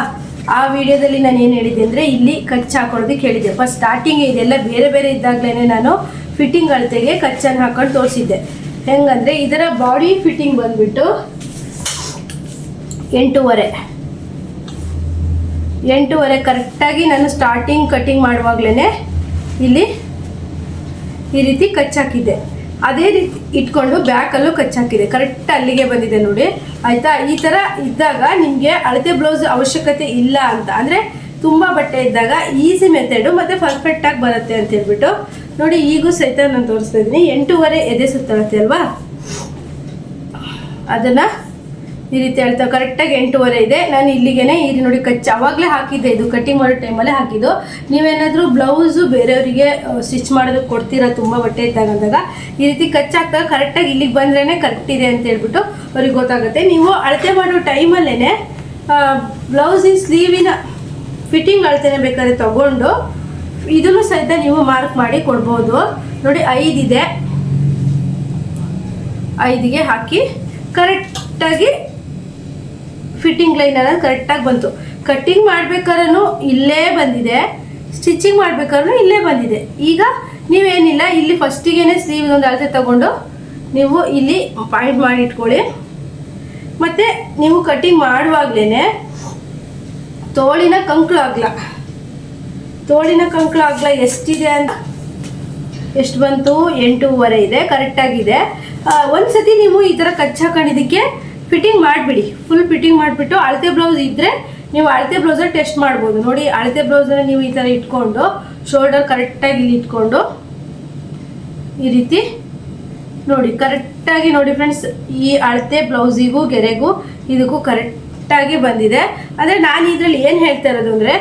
ಆ ವಿಡಿಯೋದಲ್ಲಿ ನಾನು ಏನು ಹೇಳಿದೆ ಅಂದರೆ, ಇಲ್ಲಿ ಕಚ್ಚು ಹಾಕೊಳ್ಳೋದಕ್ಕೆ ಹೇಳಿದ್ದೆ. ಫಸ್ಟ್ ಸ್ಟಾರ್ಟಿಂಗ್ ಇದೆಲ್ಲ ಬೇರೆ ಬೇರೆ ಇದ್ದಾಗಲೇ ನಾನು ಫಿಟ್ಟಿಂಗ್ ಅಳತೆಗೆ ಕಚ್ಚನ್ನು ಹಾಕೊಂಡು ತೋರಿಸಿದ್ದೆ. ಹೆಂಗಂದರೆ ಇದರ ಬಾಡಿ ಫಿಟ್ಟಿಂಗ್ ಬಂದುಬಿಟ್ಟು 8.5 ಕರೆಕ್ಟಾಗಿ ನಾನು ಸ್ಟಾರ್ಟಿಂಗ್ ಕಟ್ಟಿಂಗ್ ಮಾಡುವಾಗಲೇ ಇಲ್ಲಿ ಈ ರೀತಿ ಕಚ್ಚು ಹಾಕಿದ್ದೆ. ಅದೇ ರೀತಿ ಇಟ್ಕೊಂಡು ಬ್ಯಾಕಲ್ಲೂ ಕಚ್ಚು ಹಾಕಿದೆ, ಕರೆಕ್ಟ್ ಅಲ್ಲಿಗೆ ಬಂದಿದೆ ನೋಡಿ, ಆಯಿತಾ. ಈ ಥರ ಇದ್ದಾಗ ನಿಮಗೆ ಅಳತೆ ಬ್ಲೌಸ್ ಅವಶ್ಯಕತೆ ಇಲ್ಲ ಅಂತ, ಅಂದರೆ ತುಂಬ ಬಟ್ಟೆ ಇದ್ದಾಗ ಈಸಿ ಮೆಥಡು ಮತ್ತು ಪರ್ಫೆಕ್ಟಾಗಿ ಬರುತ್ತೆ ಅಂತ ಹೇಳ್ಬಿಟ್ಟು ನೋಡಿ. ಈಗೂ ಸಹಿತ ನಾನು ತೋರಿಸ್ತಾ ಇದ್ದೀನಿ. 8.5 ಎದೆ ಸುತ್ತಳತೆ ಅಲ್ವಾ, ಅದನ್ನು ಈ ರೀತಿ ಹೇಳ್ತಾ ಕರೆಕ್ಟಾಗಿ 8.5 ಇದೆ. ನಾನು ಇಲ್ಲಿಗೆ ಇಲ್ಲಿ ನೋಡಿ ಕಚ್ಚು ಆವಾಗಲೇ ಹಾಕಿದ್ದೆ, ಇದು ಕಟ್ಟಿಂಗ್ ಮಾಡೋ ಟೈಮಲ್ಲೇ ಹಾಕಿದ್ದು. ನೀವೇನಾದರೂ ಬ್ಲೌಸು ಬೇರೆಯವರಿಗೆ ಸ್ಟಿಚ್ ಮಾಡೋದಕ್ಕೆ ಕೊಡ್ತೀರಾ ತುಂಬ ಬಟ್ಟೆ ಇದ್ದಾಗ ಅಂದಾಗ ಈ ರೀತಿ ಕಚ್ಚು ಹಾಕ್ದಾಗ ಕರೆಕ್ಟಾಗಿ ಇಲ್ಲಿಗೆ ಬಂದ್ರೇ ಕರೆಕ್ಟ್ ಇದೆ ಅಂತ ಹೇಳ್ಬಿಟ್ಟು ಅವ್ರಿಗೆ ಗೊತ್ತಾಗುತ್ತೆ. ನೀವು ಅಳತೆ ಮಾಡೋ ಟೈಮಲ್ಲೇ ಬ್ಲೌಸಿನ ಸ್ಲೀವಿನ ಫಿಟ್ಟಿಂಗ್ ಅಳತೆನೇ ಬೇಕಾದ್ರೆ ತೊಗೊಂಡು ಇದನ್ನು ಸಹಿತ ನೀವು ಮಾರ್ಕ್ ಮಾಡಿ ಕೊಡ್ಬೋದು. ನೋಡಿ 5 ಇದೆ, 5ಗೆ ಹಾಕಿ ಕರೆಕ್ಟಾಗಿ ಫಿಟ್ಟಿಂಗ್ ಲೈನ್ ಅನ್ನೋದು ಕರೆಕ್ಟಾಗಿ ಬಂತು. ಕಟ್ಟಿಂಗ್ ಮಾಡ್ಬೇಕಾದ್ರೂ ಇಲ್ಲೇ ಬಂದಿದೆ, ಸ್ಟಿಚಿಂಗ್ ಮಾಡ್ಬೇಕಾದ್ರೂ ಇಲ್ಲೇ ಬಂದಿದೆ. ಈಗ ನೀವೇನಿಲ್ಲ, ಇಲ್ಲಿ ಫಸ್ಟಿಗೆ ಸ್ಲೀವ್ ಒಂದು ಅಳತೆ ತಗೊಂಡು ನೀವು ಇಲ್ಲಿ ಪಾಯಿಂಟ್ ಮಾಡಿ ಇಟ್ಕೊಳ್ಳಿ. ಮತ್ತು ನೀವು ಕಟ್ಟಿಂಗ್ ಮಾಡುವಾಗಲೇ ತೋಳಿನ ಕಂಕ್ಳು ಅಗಲ ಎಷ್ಟಿದೆ ಅಂತ, ಎಷ್ಟು ಬಂತು 8.5 ಇದೆ, ಕರೆಕ್ಟಾಗಿದೆ. ಒಂದು ಸತಿ ನೀವು ಈ ಥರ ಕಚ್ಚು ಹಾಕೊಂಡಿದ್ದಕ್ಕೆ ಫಿಟ್ಟಿಂಗ್ ಮಾಡಿಬಿಡಿ. ಫುಲ್ ಫಿಟ್ಟಿಂಗ್ ಮಾಡಿಬಿಟ್ಟು ಅಳತೆ ಬ್ಲೌಸ್ ಇದ್ದರೆ ನೀವು ಅಳತೆ ಬ್ಲೌಸಲ್ಲಿ ಟೆಸ್ಟ್ ಮಾಡ್ಬೋದು. ನೋಡಿ ಅಳತೆ ಬ್ಲೌಸನ್ನು ನೀವು ಈ ಥರ ಇಟ್ಕೊಂಡು ಶೋಲ್ಡರ್ ಕರೆಕ್ಟಾಗಿ ಇಲ್ಲಿ ಇಟ್ಕೊಂಡು ಈ ರೀತಿ ನೋಡಿ ಕರೆಕ್ಟಾಗಿ ನೋಡಿ ಫ್ರೆಂಡ್ಸ್, ಈ ಅಳತೆ ಬ್ಲೌಸಿಗೂ ಗೆರೆಗೂ ಇದಕ್ಕೂ ಕರೆಕ್ಟಾಗಿ ಬಂದಿದೆ. ಅಂದರೆ ನಾನು ಇದರಲ್ಲಿ ಏನು ಹೇಳ್ತಾ ಇರೋದು ಅಂದರೆ,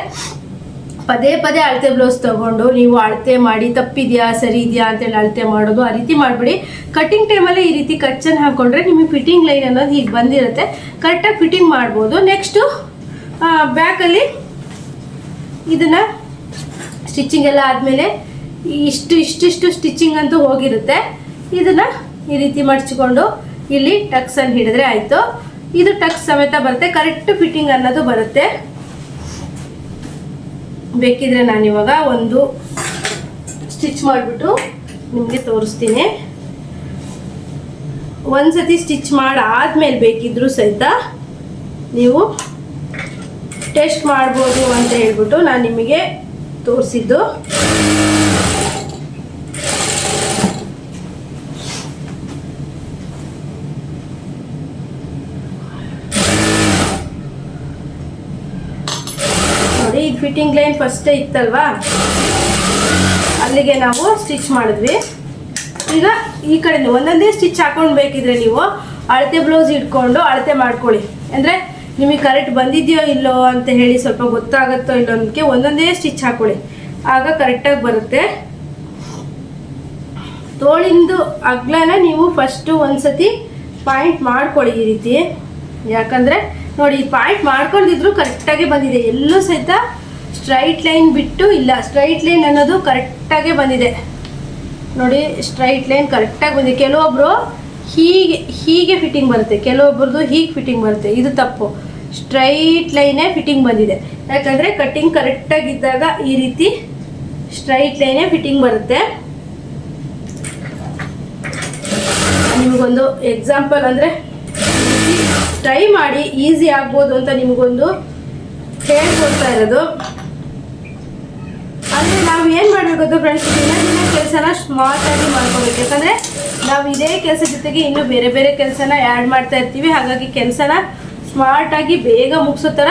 ಪದೇ ಪದೇ ಅಳತೆ ಬ್ಲೌಸ್ ತೊಗೊಂಡು ನೀವು ಅಳತೆ ಮಾಡಿ ತಪ್ಪಿದೆಯಾ ಸರಿ ಇದೆಯಾ ಅಂತೇಳಿ ಅಳತೆ ಮಾಡೋದು ಆ ರೀತಿ ಮಾಡಿಬಿಡಿ. ಕಟ್ಟಿಂಗ್ ಟೈಮಲ್ಲಿ ಈ ರೀತಿ ಕಚ್ಚನ್ನು ಹಾಕ್ಕೊಂಡ್ರೆ ನಿಮಗೆ ಫಿಟ್ಟಿಂಗ್ ಲೈನ್ ಅನ್ನೋದು ಹೀಗೆ ಬಂದಿರುತ್ತೆ, ಕರೆಕ್ಟಾಗಿ ಫಿಟ್ಟಿಂಗ್ ಮಾಡ್ಬೋದು. ನೆಕ್ಸ್ಟು ಬ್ಯಾಕಲ್ಲಿ ಇದನ್ನು ಸ್ಟಿಚಿಂಗ್ ಎಲ್ಲ ಆದಮೇಲೆ ಇಷ್ಟಿಷ್ಟು ಸ್ಟಿಚಿಂಗ್ ಅಂತೂ ಹೋಗಿರುತ್ತೆ. ಇದನ್ನು ಈ ರೀತಿ ಮಡ್ಚಿಕೊಂಡು ಇಲ್ಲಿ ಟಕ್ಸನ್ನು ಹಿಡಿದ್ರೆ ಆಯಿತು. ಇದು ಟಕ್ಸ್ ಸಮೇತ ಬರುತ್ತೆ, ಕರೆಕ್ಟ್ ಫಿಟ್ಟಿಂಗ್ ಅನ್ನೋದು ಬರುತ್ತೆ. ಬೇಕಿದ್ರೆ ನಾನಿವಾಗ ಒಂದು ಸ್ಟಿಚ್ ಮಾಡಿಬಿಟ್ಟು ನಿಮಗೆ ತೋರಿಸ್ತೀನಿ. ಒಂದ್ಸತಿ ಸ್ಟಿಚ್ ಮಾಡಾದ್ಮೇಲೆ ಬೇಕಿದ್ರೂ ಸಹಿತ ನೀವು ಟೆಸ್ಟ್ ಮಾಡ್ಬೋದು ಅಂತ ಹೇಳ್ಬಿಟ್ಟು ನಾನು ನಿಮಗೆ ತೋರಿಸಿದ್ದು. ನೋಡಿ ಇದು ಫಿಟ್ಟಿಂಗ್ ಲೈನ್ ಫಸ್ಟೇ ಇತ್ತಲ್ವಾ, ಅಲ್ಲಿಗೆ ನಾವು ಸ್ಟಿಚ್ ಮಾಡಿದ್ವಿ. ಈಗ ಈ ಕಡೆ ಒಂದೊಂದೇ ಸ್ಟಿಚ್ ಹಾಕೊಂಡು ಬೇಕಿದ್ರೆ ನೀವು ಅಳತೆ ಬ್ಲೌಸ್ ಇಟ್ಕೊಂಡು ಅಳತೆ ಮಾಡ್ಕೊಳ್ಳಿ. ಅಂದರೆ ನಿಮಗೆ ಕರೆಕ್ಟ್ ಬಂದಿದೆಯೋ ಇಲ್ಲೋ ಅಂತ ಹೇಳಿ ಸ್ವಲ್ಪ ಗೊತ್ತಾಗುತ್ತೋ ಇಲ್ಲೋ ಅನ್ನೋದಕ್ಕೆ ಒಂದೊಂದೇ ಸ್ಟಿಚ್ ಹಾಕೊಳ್ಳಿ, ಆಗ ಕರೆಕ್ಟಾಗಿ ಬರುತ್ತೆ. ತೋಳಿಂದು ಅಗ್ಲನ ನೀವು ಫಸ್ಟು ಒಂದ್ಸತಿ ಪಾಯಿಂಟ್ ಮಾಡ್ಕೊಳ್ಳಿ ಈ ರೀತಿ. ಯಾಕಂದರೆ ನೋಡಿ ಪಾಯಿಂಟ್ ಮಾಡ್ಕೊಂಡಿದ್ರು ಕರೆಕ್ಟಾಗಿ ಬಂದಿದೆ, ಎಲ್ಲೂ ಸಹಿತ ಸ್ಟ್ರೈಟ್ ಲೈನ್ ಬಿಟ್ಟು ಇಲ್ಲ, ಸ್ಟ್ರೈಟ್ ಲೈನ್ ಅನ್ನೋದು ಕರೆಕ್ಟಾಗೆ ಬಂದಿದೆ. ನೋಡಿ ಸ್ಟ್ರೈಟ್ ಲೈನ್ ಕರೆಕ್ಟಾಗಿ ಬಂದಿದೆ. ಕೆಲವೊಬ್ಬರು ಹೀಗೆ ಫಿಟ್ಟಿಂಗ್ ಬರುತ್ತೆ, ಕೆಲವೊಬ್ರದ್ದು ಹೀಗೆ ಫಿಟ್ಟಿಂಗ್ ಬರುತ್ತೆ, ಇದು ತಪ್ಪು. ಸ್ಟ್ರೈಟ್ ಲೈನೇ ಫಿಟ್ಟಿಂಗ್ ಬಂದಿದೆ. ಯಾಕಂದರೆ ಕಟ್ಟಿಂಗ್ ಕರೆಕ್ಟಾಗಿದ್ದಾಗ ಈ ರೀತಿ ಸ್ಟ್ರೈಟ್ ಲೈನೇ ಫಿಟ್ಟಿಂಗ್ ಬರುತ್ತೆ. ನಿಮಗೊಂದು ಎಕ್ಸಾಂಪಲ್ ಅಂದರೆ ಟ್ರೈ ಮಾಡಿ, ಈಸಿ ಆಗ್ಬೋದು ಅಂತ ನಿಮಗೊಂದು ಹೇಳ್ಕೊಡ್ತಾ ಇರೋದು. ಅಂದರೆ ನಾವು ಏನು ಮಾಡಬೇಕು ಫ್ರೆಂಡ್ಸ್, ದಿನ ಕೆಲಸನ ಸ್ಮಾರ್ಟಾಗಿ ಮಾಡ್ಕೋಬೇಕು. ಯಾಕಂದರೆ ನಾವು ಇದೇ ಕೆಲಸ ಜೊತೆಗೆ ಇನ್ನೂ ಬೇರೆ ಬೇರೆ ಕೆಲಸನ ಆ್ಯಡ್ ಮಾಡ್ತಾ ಇರ್ತೀವಿ. ಹಾಗಾಗಿ ಕೆಲಸನ ಸ್ಮಾರ್ಟಾಗಿ ಬೇಗ ಮುಗಿಸೋ ಥರ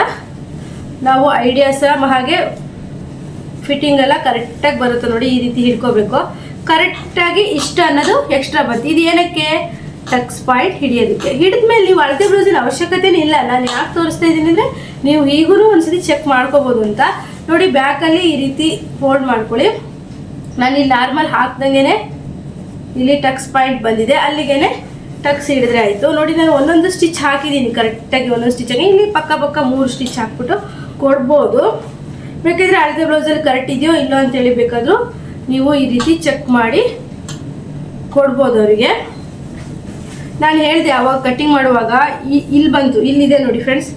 ನಾವು ಐಡಿಯಾಸ ಹಾಗೆ ಫಿಟ್ಟಿಂಗ್ ಎಲ್ಲ ಕರೆಕ್ಟಾಗಿ ಬರುತ್ತೆ. ನೋಡಿ ಈ ರೀತಿ ಹಿಡ್ಕೋಬೇಕು, ಕರೆಕ್ಟಾಗಿ ಇಷ್ಟ ಅನ್ನೋದು ಎಕ್ಸ್ಟ್ರಾ ಬರುತ್ತೆ. ಇದು ಏನಕ್ಕೆ? Tux point ಹಿಡಿಯೋದಕ್ಕೆ. ಹಿಡಿದ್ಮೇಲೆ ನೀವು ಅಳತೆ ಬ್ಲೌಸಿನ ಅವಶ್ಯಕತೆನೇ ಇಲ್ಲ. ನಾನು ಯಾಕೆ ತೋರಿಸ್ತಾ ಇದ್ದೀನಿ ಅಂದರೆ ನೀವು ಈಗೂ ಒಂದ್ಸತಿ ಚೆಕ್ ಮಾಡ್ಕೋಬೋದು ಅಂತ. ನೋಡಿ ಬ್ಯಾಕಲ್ಲಿ ಈ ರೀತಿ ಫೋಲ್ಡ್ ಮಾಡ್ಕೊಳ್ಳಿ. ನಾನು ಇಲ್ಲಿ ನಾರ್ಮಲ್ ಹಾಕ್ದಂಗೆ ಇಲ್ಲಿ ಟಕ್ಸ್ ಪಾಯಿಂಟ್ ಬಂದಿದೆ, ಅಲ್ಲಿಗೆ ಟಕ್ಸ್ ಹಿಡಿದ್ರೆ ಆಯಿತು. ನೋಡಿ ನಾನು ಒಂದೊಂದು ಸ್ಟಿಚ್ ಹಾಕಿದ್ದೀನಿ ಕರೆಕ್ಟಾಗಿ, ಒಂದೊಂದು ಸ್ಟಿಚಾಗಿ ಇಲ್ಲಿ ಪಕ್ಕ 3 ಸ್ಟಿಚ್ ಹಾಕ್ಬಿಟ್ಟು ಕೊಡ್ಬೋದು. ಬೇಕಿದ್ರೆ ಅಳತೆ ಬ್ಲೌಸಲ್ಲಿ ಕರೆಕ್ಟ್ ಇದೆಯೋ ಇಲ್ಲೋ ಅಂತೇಳಿ ಬೇಕಾದರೂ ನೀವು ಈ ರೀತಿ ಚೆಕ್ ಮಾಡಿ ಕೊಡ್ಬೋದು ಅವರಿಗೆ. ನಾನು ಹೇಳಿದೆ ಅವಾಗ ಕಟ್ಟಿಂಗ್ ಮಾಡುವಾಗ ಇಲ್ಲಿ ಬಂತು, ಇಲ್ಲಿದೆ ನೋಡಿ ಫ್ರೆಂಡ್ಸ್,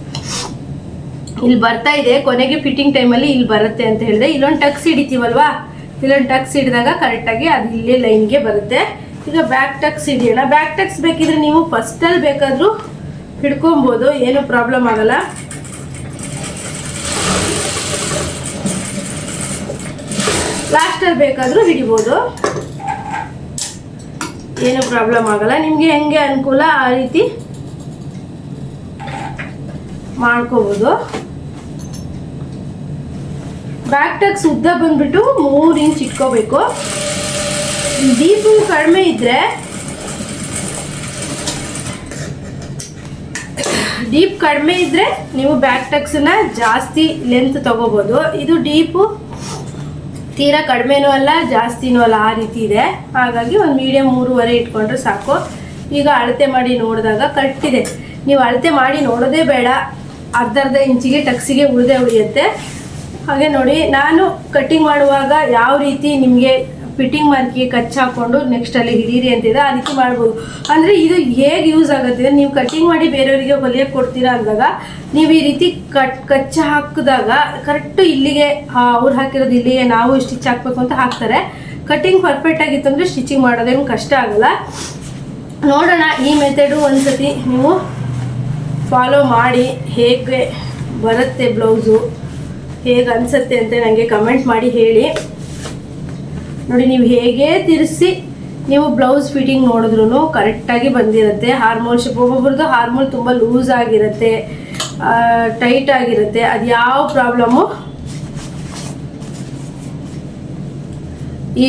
ಇಲ್ಲಿ ಬರ್ತಾ ಇದೆ. ಕೊನೆಗೆ ಫಿಟ್ಟಿಂಗ್ ಟೈಮಲ್ಲಿ ಇಲ್ಲಿ ಬರುತ್ತೆ ಅಂತ ಹೇಳಿದೆ. ಇಲ್ಲೊಂದು ಟಕ್ಸ್ ಹಿಡಿತೀವಲ್ವಾ, ಇಲ್ಲೊಂದು ಟಕ್ಸ್ ಹಿಡಿದಾಗ ಕರೆಕ್ಟಾಗಿ ಅದು ಇಲ್ಲೇ ಲೈನ್ಗೆ ಬರುತ್ತೆ. ಈಗ ಬ್ಯಾಕ್ ಟಕ್ಸ್ ಹಿಡಿಯೋಣ. ಬ್ಯಾಕ್ ಟಕ್ಸ್ ಬೇಕಿದ್ರೆ ನೀವು ಫಸ್ಟಲ್ಲಿ ಬೇಕಾದರೂ ಹಿಡ್ಕೊಬೋದು, ಏನೂ ಪ್ರಾಬ್ಲಮ್ ಆಗಲ್ಲ. ಲಾಸ್ಟಲ್ಲಿ ಬೇಕಾದರೂ ಹಿಡಿಬೋದು, ಏನೂ ಪ್ರಾಬ್ಲಮ್ ಆಗಲ್ಲ. ನಿಮಗೆ ಹೆಂಗೆ ಅನುಕೂಲ ಆ ರೀತಿ ಮಾಡ್ಕೋಬೋದು. ಬ್ಯಾಕ್ ಟಕ್ಸ್ ಉದ್ದ ಬಂದ್ಬಿಟ್ಟು 3 ಇಂಚ್ ಇಟ್ಕೋಬೇಕು. ಡೀಪು ಕಡಿಮೆ ಇದ್ದರೆ ನೀವು ಬ್ಯಾಕ್ ಟಕ್ಸನ್ನ ಜಾಸ್ತಿ ಲೆಂತ್ ತಗೋಬೋದು. ಇದು ಡೀಪು ತೀರಾ ಕಡಿಮೆನೂ ಅಲ್ಲ ಜಾಸ್ತಿನೂ ಅಲ್ಲ, ಆ ರೀತಿ ಇದೆ. ಹಾಗಾಗಿ ಒಂದು ಮೀಡಿಯಮ್ 3.5 ಇಟ್ಕೊಂಡ್ರೆ ಸಾಕು. ಈಗ ಅಳತೆ ಮಾಡಿ ನೋಡಿದಾಗ ಕರೆಕ್ಟ್ ಇದೆ. ನೀವು ಅಳತೆ ಮಾಡಿ ನೋಡೋದೇ ಬೇಡ, ಅರ್ಧ ಇಂಚಿಗೆ ಟಕ್ಸಿಗೆ ಉಳಿಯುತ್ತೆ. ಹಾಗೆ ನೋಡಿ ನಾನು ಕಟ್ಟಿಂಗ್ ಮಾಡುವಾಗ ಯಾವ ರೀತಿ ನಿಮಗೆ ಫಿಟ್ಟಿಂಗ್ ಮಾರ್ಕಿಗೆ ಕಚ್ ಹಾಕ್ಕೊಂಡು ನೆಕ್ಸ್ಟ್ ಅಲ್ಲಿ ಹಿಡೀರಿ ಅಂತಿದೆ, ಆ ರೀತಿ ಮಾಡ್ಬೋದು. ಅಂದರೆ ಇದು ಹೇಗೆ ಯೂಸ್ ಆಗುತ್ತೆ, ನೀವು ಕಟ್ಟಿಂಗ್ ಮಾಡಿ ಬೇರೆಯವರಿಗೆ ಹೊಲಿಯಕ್ಕೆ ಕೊಡ್ತೀರಾ ಅಂದಾಗ ನೀವು ಈ ರೀತಿ ಕಚ್ಚ ಹಾಕಿದಾಗ ಕರೆಕ್ಟು ಇಲ್ಲಿಗೆ ಅವ್ರು ಹಾಕಿರೋದು ಇಲ್ಲಿಗೆ ನಾವು ಸ್ಟಿಚ್ ಹಾಕಬೇಕು ಅಂತ ಹಾಕ್ತಾರೆ. ಕಟ್ಟಿಂಗ್ ಪರ್ಫೆಕ್ಟ್ ಆಗಿತ್ತು ಅಂದರೆ ಸ್ಟಿಚಿಂಗ್ ಮಾಡೋದೇನು ಕಷ್ಟ ಆಗಲ್ಲ. ನೋಡೋಣ ಈ ಮೆಥಡು ಒಂದ್ಸತಿ ನೀವು ಫಾಲೋ ಮಾಡಿ ಹೇಗೆ ಬರುತ್ತೆ ಬ್ಲೌಸು, ಹೇಗೆ ಅನಿಸುತ್ತೆ ಅಂತ ನನಗೆ ಕಮೆಂಟ್ ಮಾಡಿ ಹೇಳಿ. ನೋಡಿ ನೀವು ಹೇಗೆ ತಿರ್ಸಿ ನೀವು ಬ್ಲೌಸ್ ಫಿಟ್ಟಿಂಗ್ ನೋಡಿದ್ರೂ ಕರೆಕ್ಟಾಗಿ ಬಂದಿರುತ್ತೆ. ಹಾರ್ಮೋಲ್ ಶೇಪ್, ಒಬ್ಬೊಬ್ರದ್ದು ಹಾರ್ಮೋಲ್ ತುಂಬ ಲೂಸ್ ಆಗಿರುತ್ತೆ, ಟೈಟ್ ಆಗಿರುತ್ತೆ. ಅದು ಯಾವ ಪ್ರಾಬ್ಲಮ್ಮು,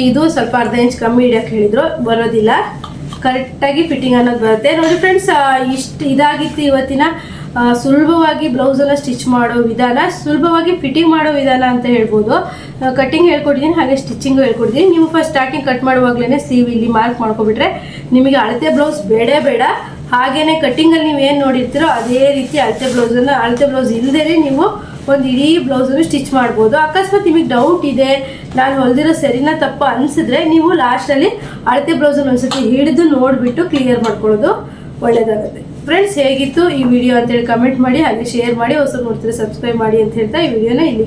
ಇದು ಸ್ವಲ್ಪ ಅರ್ಧ ಇಂಚ್ ಕಮ್ಮಿ ಇಡಕ್ಕೆ ಹೇಳಿದ್ರು, ಬರೋದಿಲ್ಲ. ಕರೆಕ್ಟಾಗಿ ಫಿಟ್ಟಿಂಗ್ ಅನ್ನೋದು ಬರುತ್ತೆ. ನೋಡಿ ಫ್ರೆಂಡ್ಸ್, ಇಷ್ಟು ಇದಾಗಿತ್ತು ಇವತ್ತಿನ ಸುಲಭವಾಗಿ ಬ್ಲೌಸನ್ನು ಸ್ಟಿಚ್ ಮಾಡೋ ವಿಧಾನ, ಸುಲಭವಾಗಿ ಫಿಟ್ಟಿಂಗ್ ಮಾಡೋ ವಿಧಾನ ಅಂತ ಹೇಳ್ಬೋದು. ಕಟ್ಟಿಂಗ್ ಹೇಳ್ಕೊಟ್ಟಿದ್ದೀನಿ, ಹಾಗೆ ಸ್ಟಿಚಿಂಗು ಹೇಳ್ಕೊಟ್ಟಿದ್ದೀನಿ. ನೀವು ಫಸ್ಟ್ ಸ್ಟಾರ್ಟಿಂಗ್ ಕಟ್ ಮಾಡುವಾಗಲೇ ಸ್ಲೀವ್ ಇಲ್ಲಿ ಮಾರ್ಕ್ ಮಾಡ್ಕೊಬಿಟ್ರೆ ನಿಮಗೆ ಅಳತೆ ಬ್ಲೌಸ್ ಬೇಡ. ಹಾಗೇನೆ ಕಟ್ಟಿಂಗಲ್ಲಿ ನೀವು ಏನು ನೋಡಿರ್ತೀರೋ ಅದೇ ರೀತಿ ಅಳತೆ ಬ್ಲೌಸ್ ಇಲ್ಲದೇ ನೀವು ಒಂದು ಇಡೀ ಬ್ಲೌಸನ್ನು ಸ್ಟಿಚ್ ಮಾಡ್ಬೋದು. ಅಕಸ್ಮಾತ್ ನಿಮಗೆ ಡೌಟ್ ಇದೆ, ನಾನು ಹೊಲಿದಿರೋ ಸರಿನಾ ತಪ್ಪು ಅನಿಸಿದ್ರೆ ನೀವು ಲಾಸ್ಟಲ್ಲಿ ಅಳತೆ ಬ್ಲೌಸನ್ನು ಒಂದ್ಸತಿ ಹಿಡಿದು ನೋಡಿಬಿಟ್ಟು ಕ್ಲಿಯರ್ ಮಾಡ್ಕೊಳ್ಳೋದು ಒಳ್ಳೆಯದಾಗುತ್ತೆ. ಫ್ರೆಂಡ್ಸ್, ಹೇಗಿತ್ತು ಈ ವಿಡಿಯೋ ಅಂತೇಳಿ ಕಮೆಂಟ್ ಮಾಡಿ, ಹಾಗೆ ಶೇರ್ ಮಾಡಿ, ಹೊಸ ನೋಡ್ತೀರಿ ಸಬ್ಸ್ಕ್ರೈಬ್ ಮಾಡಿ ಅಂತ ಹೇಳ್ತಾ ಈ ವಿಡಿಯೋನ ಇಲ್ಲಿ